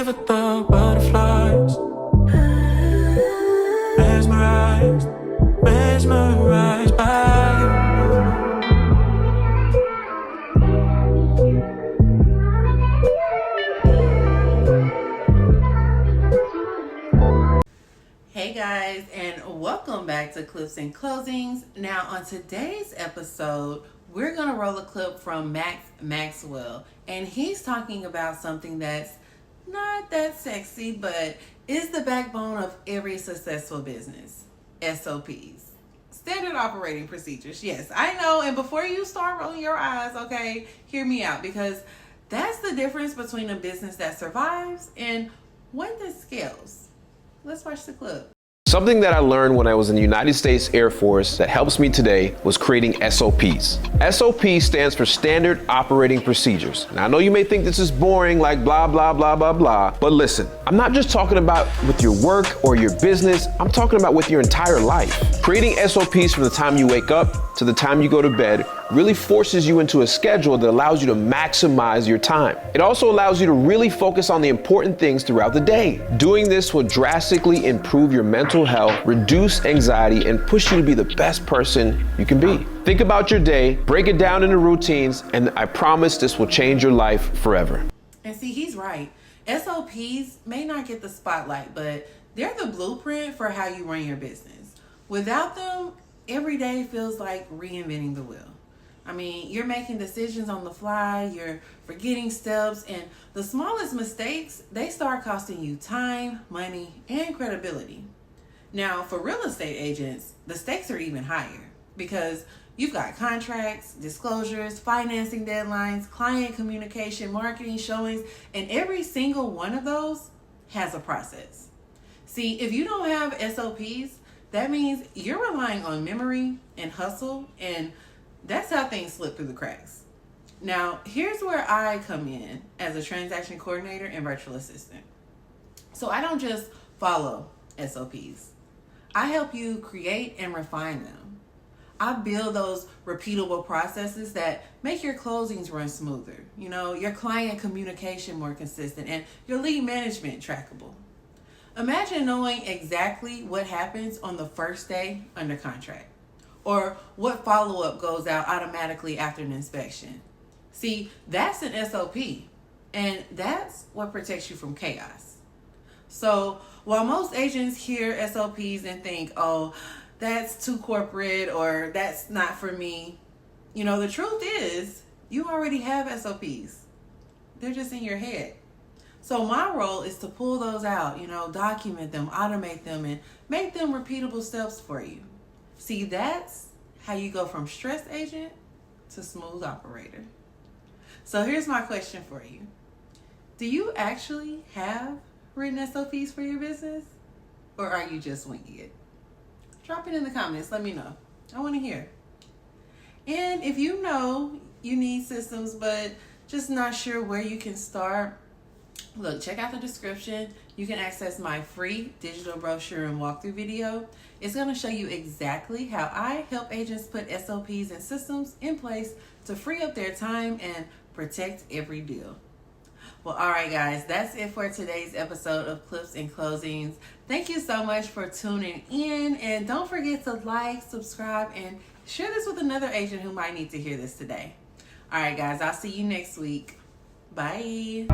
live with the butterflies. Mesmerized, mesmerized by you. Hey guys, and welcome back to Clips and Closings. Now on today's episode, we're going to roll a clip from Maxwell, and he's talking about something that's not that sexy, but is the backbone of every successful business. SOPs. Standard operating procedures. Yes, I know, and before you start rolling your eyes, okay, hear me out, because that's the difference between a business that survives and one that scales. Let's watch the clip. Something that I learned when I was in the United States Air Force that helps me today was creating SOPs. SOP stands for Standard Operating Procedures. Now, I know you may think this is boring, like blah, blah, blah, blah, blah, but listen, I'm not just talking about with your work or your business, I'm talking about with your entire life. Creating SOPs from the time you wake up to the time you go to bed really forces you into a schedule that allows you to maximize your time. It also allows you to really focus on the important things throughout the day. Doing this will drastically improve your mental health, reduce anxiety, and push you to be the best person you can be. Think about your day, break it down into routines, and I promise this will change your life forever. And see, he's right. SOPs may not get the spotlight, but they're the blueprint for how you run your business. Without them, every day feels like reinventing the wheel. I mean, you're making decisions on the fly, you're forgetting steps, and the smallest mistakes, they start costing you time, money, and credibility. Now, for real estate agents, the stakes are even higher because you've got contracts, disclosures, financing deadlines, client communication, marketing, showings, and every single one of those has a process. See, if you don't have SOPs, that means you're relying on memory and hustle, and that's how things slip through the cracks. Now, here's where I come in as a transaction coordinator and virtual assistant. So I don't just follow SOPs. I help you create and refine them. I build those repeatable processes that make your closings run smoother, your client communication more consistent, and your lead management trackable. Imagine knowing exactly what happens on the first day under contract, or what follow-up goes out automatically after an inspection. See, that's an SOP, and that's what protects you from chaos. So while most agents hear SOPs and think, oh, that's too corporate, or that's not for me, the truth is you already have SOPs. They're just in your head. So my role is to pull those out, document them, automate them, and make them repeatable steps for you. See, that's how you go from stress agent to smooth operator. So here's my question for you. Do you actually have written SOPs for your business? Or are you just winging it? Drop it in the comments. Let me know. I want to hear. And if you know you need systems but just not sure where you can start, look, check out the description. You can access my free digital brochure and walkthrough video. It's going to show you exactly how I help agents put SOPs and systems in place to free up their time and protect every deal. Well, all right, guys, that's it for today's episode of Clips and Closings. Thank you so much for tuning in, and don't forget to like, subscribe, and share this with another agent who might need to hear this today. All right, guys, I'll see you next week. Bye.